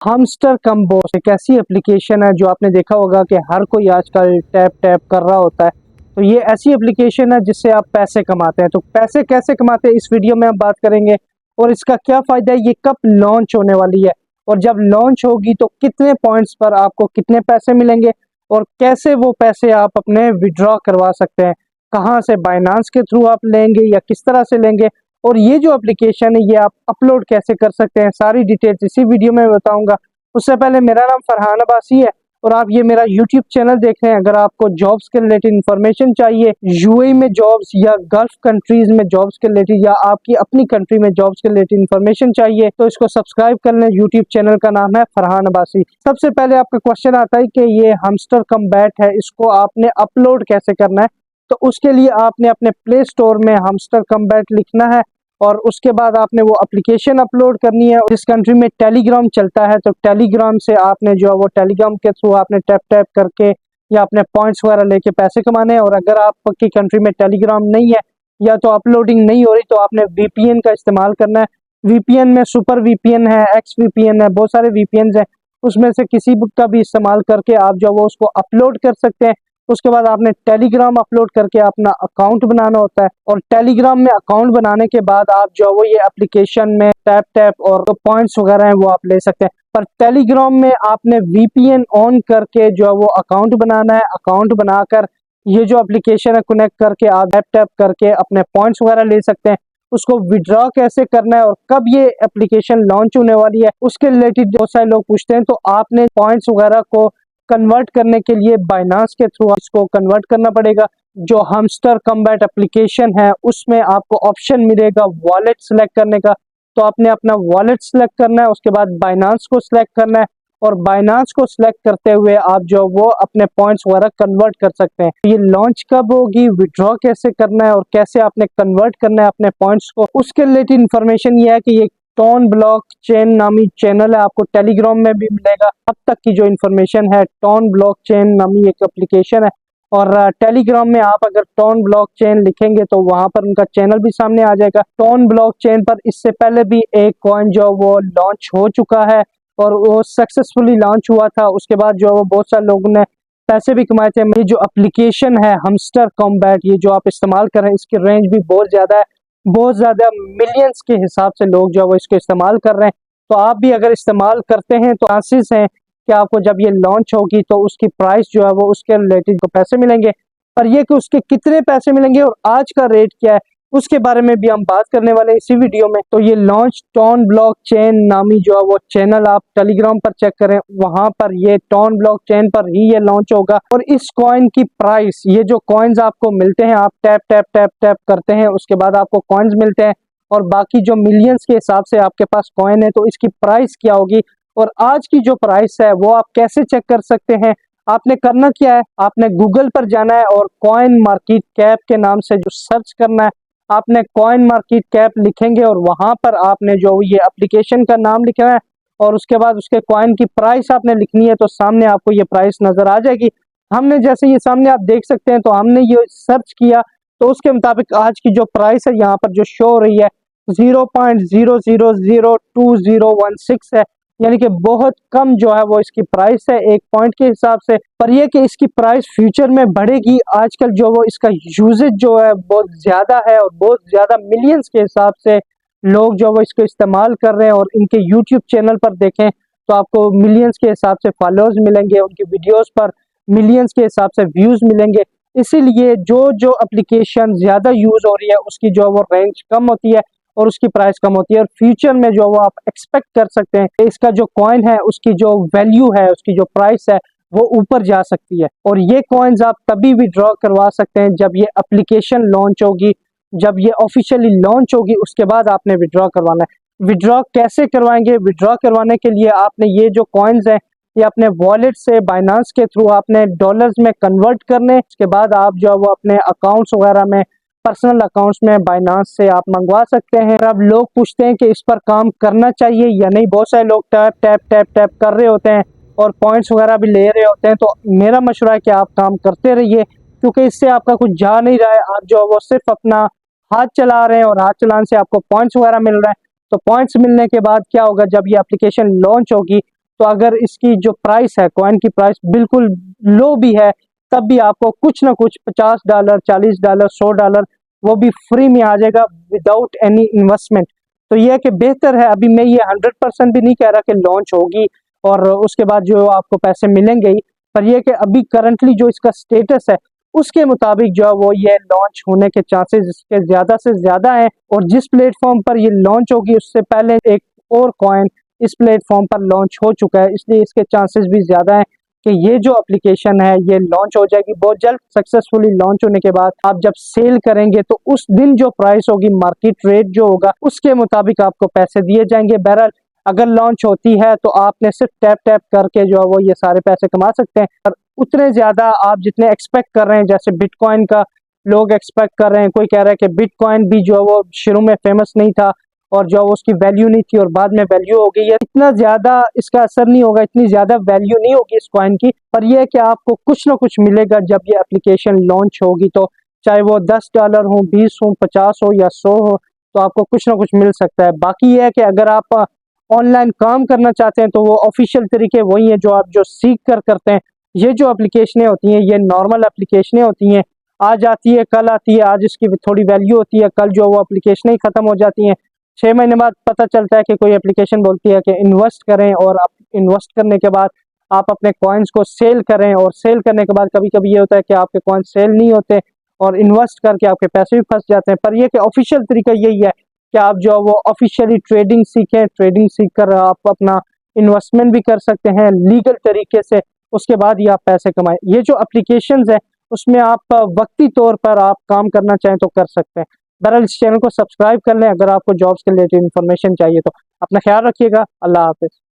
हमस्टर कम boss एक ऐसी application है जो आपने देखा होगा कि हर कोई आजकल टैप टैप कर रहा होता है। तो ये ऐसी एप्लीकेशन है जिससे आप पैसे कमाते हैं। तो पैसे कैसे कमाते हैं इस वीडियो में हम बात करेंगे और इसका क्या फ़ायदा है, ये कब लॉन्च होने वाली है और जब लॉन्च होगी तो कितने पॉइंट्स पर आपको कितने पैसे मिलेंगे और कैसे वो पैसे आप अपने विड्रॉ करवा सकते हैं, कहाँ से, बाइनांस के थ्रू आप लेंगे या किस तरह से लेंगे और ये जो एप्लीकेशन है ये आप अपलोड कैसे कर सकते हैं, सारी डिटेल्स इसी वीडियो में बताऊंगा। उससे पहले मेरा नाम फरहान अब्बासी है और आप ये मेरा यूट्यूब चैनल देख रहे हैं। अगर आपको जॉब्स के रिलेटेड इन्फॉर्मेशन चाहिए, यूएई में जॉब्स या गल्फ कंट्रीज में जॉब्स के रिलेटेड या आपकी अपनी कंट्री में जॉब्स के रिलेटेड इन्फॉर्मेशन चाहिए तो इसको सब्सक्राइब कर लें। यूट्यूब चैनल का नाम है फरहान अब्बासी। सबसे पहले आपका क्वेश्चन आता है कि ये हमस्टर कम बैट है, इसको आपने अपलोड कैसे करना है। तो उसके लिए आपने अपने प्ले स्टोर में हमस्टर कम बैट लिखना है और उसके बाद आपने वो एप्लीकेशन अपलोड करनी है। जिस कंट्री में टेलीग्राम चलता है तो टेलीग्राम से आपने जो है वो टेलीग्राम के थ्रू आपने टैप टैप करके या अपने पॉइंट्स वगैरह लेके पैसे कमाने हैं। और अगर आपकी कंट्री में टेलीग्राम नहीं है या तो अपलोडिंग नहीं हो रही तो आपने वीपीएन का इस्तेमाल करना है। वीपीएन में सुपर वीपीएन है, एक्स वीपीएन है, बहुत सारे वीपीएन हैं। उसमें से किसी बुक का भी इस्तेमाल करके आप जो वो उसको अपलोड कर सकते हैं। उसके बाद आपने टेलीग्राम अपलोड करके अपना अकाउंट बनाना होता है और टेलीग्राम में अकाउंट बनाने के बाद आप जो वो ये एप्लीकेशन में टैप टैप और जो पॉइंट्स वगैरह हैं वो आप ले सकते हैं। पर टेलीग्राम में आपने वीपीएन ऑन करके जो है वो अकाउंट बनाना है। अकाउंट बनाकर ये जो एप्लीकेशन है कनेक्ट करके आप टैप टैप करके अपने पॉइंट्स वगैरह ले सकते हैं। उसको विड्रॉ कैसे करना है और कब ये एप्लीकेशन लॉन्च होने वाली है उसके रिलेटेड बहुत सारे लोग पूछते हैं। तो आपने पॉइंट्स वगैरह को कन्वर्ट करने के लिए बाइनांस के थ्रू इसको कन्वर्ट करना पड़ेगा। जो हमस्टर कम्बैट एप्लीकेशन है उसमें आपको ऑप्शन मिलेगा वॉलेट सेलेक्ट करने का। तो आपने अपना वॉलेट सेलेक्ट करना है, उसके बाद बाइनांस को सिलेक्ट करना है और बाइनांस को सिलेक्ट करते हुए आप जो वो अपने पॉइंट्स वगैरह कन्वर्ट कर सकते हैं। ये लॉन्च कब होगी, विड्रॉ कैसे करना है और कैसे आपने कन्वर्ट करना है अपने पॉइंट्स को, उसके रिलेटेड इन्फॉर्मेशन ये है कि ये टॉन ब्लॉक चेन नामी चैनल है, आपको टेलीग्राम में भी मिलेगा। अब तक की जो इन्फॉर्मेशन है, टॉन ब्लॉक चेन नामी एक एप्लीकेशन है और टेलीग्राम में आप अगर टॉन ब्लॉक चेन लिखेंगे तो वहां पर उनका चैनल भी सामने आ जाएगा। टॉन ब्लॉक चेन पर इससे पहले भी एक कॉइन जो वो लॉन्च हो चुका है और वो सक्सेसफुली लॉन्च हुआ था। उसके बाद जो वो बहुत सारे लोगों ने पैसे भी कमाए थे। ये जो एप्लीकेशन है हमस्टर कॉम्बैट, ये जो आप इस्तेमाल कर रहे हैं इसकी रेंज भी बहुत ज्यादा है, बहुत ज्यादा मिलियंस के हिसाब से लोग जो है वो इसको इस्तेमाल कर रहे हैं। तो आप भी अगर इस्तेमाल करते हैं तो चांसेस हैं कि आपको जब ये लॉन्च होगी तो उसकी प्राइस जो है वो उसके रिलेटेड को पैसे मिलेंगे। पर ये कि उसके कितने पैसे मिलेंगे और आज का रेट क्या है उसके बारे में भी हम बात करने वाले हैं इसी वीडियो में। तो ये लॉन्च टॉन ब्लॉक चेन नामी जो है वो चैनल आप टेलीग्राम पर चेक करें, वहां पर ये टॉन ब्लॉक चेन पर ही ये लॉन्च होगा। और इस कॉइन की प्राइस, ये जो कॉइन्स आपको मिलते हैं, आप टैप टैप टैप टैप करते हैं उसके बाद आपको कॉइन्स मिलते हैं और बाकी जो मिलियंस के हिसाब से आपके पास कॉइन है तो इसकी प्राइस क्या होगी और आज की जो प्राइस है वो आप कैसे चेक कर सकते हैं। आपने करना क्या है, आपने गूगल पर जाना है और कॉइन मार्केट कैप के नाम से जो सर्च करना है, आपने कॉइन मार्केट कैप लिखेंगे और वहां पर आपने जो ये एप्लीकेशन का नाम लिखना है और उसके बाद उसके कॉइन की प्राइस आपने लिखनी है। तो सामने आपको ये प्राइस नजर आ जाएगी। हमने जैसे ये सामने आप देख सकते हैं तो हमने ये सर्च किया तो उसके मुताबिक आज की जो प्राइस है यहाँ पर जो शो हो रही है 0.000216 है, यानी कि बहुत कम जो है वो इसकी प्राइस है एक पॉइंट के हिसाब से। पर यह कि इसकी प्राइस फ्यूचर में बढ़ेगी। आजकल जो वो इसका यूजेज जो है बहुत ज्यादा है और बहुत ज्यादा मिलियंस के हिसाब से लोग जो वो इसको इस्तेमाल कर रहे हैं और इनके यूट्यूब चैनल पर देखें तो आपको मिलियंस के हिसाब से फॉलोअर्स मिलेंगे, उनकी वीडियोस पर मिलियंस के हिसाब से व्यूज मिलेंगे। इसीलिए जो जो एप्लीकेशन ज्यादा यूज हो रही है उसकी जो वो रेंज कम होती है और उसकी प्राइस कम होती है और फ्यूचर में जो वो आप एक्सपेक्ट कर सकते हैं कि इसका जो कॉइन है उसकी जो वैल्यू है, उसकी जो प्राइस है वो ऊपर जा सकती है। और ये कॉइन्स आप तभी विड्रॉ करवा सकते हैं जब ये एप्लीकेशन लॉन्च होगी, जब ये ऑफिशियली लॉन्च होगी उसके बाद आपने विड्रॉ करवाना है। विड्रॉ कैसे करवाएंगे, विड्रॉ करवाने के लिए आपने ये जो कॉइन्स हैं ये अपने वॉलेट से बाइनांस के थ्रू आपने डॉलर्स में कन्वर्ट करने, उसके बाद आप जो है वो अपने अकाउंट्स वगैरह में, पर्सनल अकाउंट्स में बाइनांस से आप मंगवा सकते हैं। अब लोग पूछते हैं कि इस पर काम करना चाहिए या नहीं। बहुत सारे लोग टैप टैप टैप टैप कर रहे होते हैं और पॉइंट्स वगैरह भी ले रहे होते हैं। तो मेरा मशवरा है कि आप काम करते रहिए क्योंकि इससे आपका कुछ जा नहीं रहा है। आप जो है वो सिर्फ अपना हाथ चला रहे हैं और हाथ चलाने से आपको पॉइंट्स वगैरह मिल रहे हैं। तो पॉइंट्स मिलने के बाद क्या होगा, जब ये एप्लीकेशन लॉन्च होगी तो अगर इसकी जो प्राइस है, कॉइन की प्राइस बिल्कुल लो भी है, तब भी आपको कुछ ना कुछ $50, $40, $100 वो भी फ्री में आ जाएगा विदाउट एनी इन्वेस्टमेंट। तो ये है कि बेहतर है, अभी मैं ये 100% भी नहीं कह रहा कि लॉन्च होगी और उसके बाद जो आपको पैसे मिलेंगे ही, पर यह कि अभी करंटली जो इसका स्टेटस है उसके मुताबिक जो है वो ये लॉन्च होने के चांसेस इसके ज़्यादा से ज़्यादा हैं। और जिस प्लेटफॉर्म पर ये लॉन्च होगी उससे पहले एक और कॉइन इस प्लेटफॉर्म पर लॉन्च हो चुका है, इसलिए इसके चांसेस भी ज़्यादा हैं कि ये जो एप्लीकेशन है ये लॉन्च हो जाएगी बहुत जल्द। सक्सेसफुली लॉन्च होने के बाद आप जब सेल करेंगे तो उस दिन जो प्राइस होगी, मार्केट रेट जो होगा उसके मुताबिक आपको पैसे दिए जाएंगे। बहरहाल अगर लॉन्च होती है तो आपने सिर्फ टैप टैप करके जो है वो ये सारे पैसे कमा सकते हैं, और उतने ज़्यादा आप जितने एक्सपेक्ट कर रहे हैं, जैसे बिटकॉइन का लोग एक्सपेक्ट कर रहे हैं, कोई कह रहा है कि बिटकॉइन भी जो है वो शुरू में फेमस नहीं था और जो उसकी वैल्यू नहीं थी और बाद में वैल्यू हो गई है, इतना ज्यादा इसका असर नहीं होगा, इतनी ज्यादा वैल्यू नहीं होगी इस कॉइन की। पर यह है कि आपको कुछ ना कुछ मिलेगा जब ये एप्लीकेशन लॉन्च होगी, तो चाहे वो $10 हो, 20 हो, 50 हो या 100 हो, तो आपको कुछ ना कुछ मिल सकता है। बाकी यह है कि अगर आप ऑनलाइन काम करना चाहते हैं तो वो ऑफिशियल तरीके वही है जो आप जो सीख कर करते हैं। ये जो एप्लीकेशनें होती हैं ये नॉर्मल एप्लीकेशनें होती हैं, आज आती है कल आती है, आज इसकी थोड़ी वैल्यू होती है, कल जो वो एप्लीकेशनें ही खत्म हो जाती हैं। 6 महीने बाद पता चलता है कि कोई एप्लीकेशन बोलती है कि इन्वेस्ट करें, और आप इन्वेस्ट करने के बाद आप अपने कॉइन्स को सेल करें, और सेल करने के बाद कभी कभी ये होता है कि आपके कॉइन सेल नहीं होते और इन्वेस्ट करके आपके पैसे भी फंस जाते हैं। पर यह कि ऑफिशियल तरीका यही है कि आप जो वो ऑफिशियली ट्रेडिंग सीखें, ट्रेडिंग सीख कर आप अपना इन्वेस्टमेंट भी कर सकते हैं लीगल तरीके से, उसके बाद ही आप पैसे कमाएं। ये जो एप्लीकेशंस है उसमें आप वक्ती तौर पर आप काम करना चाहें तो कर सकते हैं। बहरहाल इस चैनल को सब्सक्राइब कर लें अगर आपको जॉब्स के रिलेटेड इन्फॉर्मेशन चाहिए तो। अपना ख्याल रखिएगा। अल्लाह हाफिज़।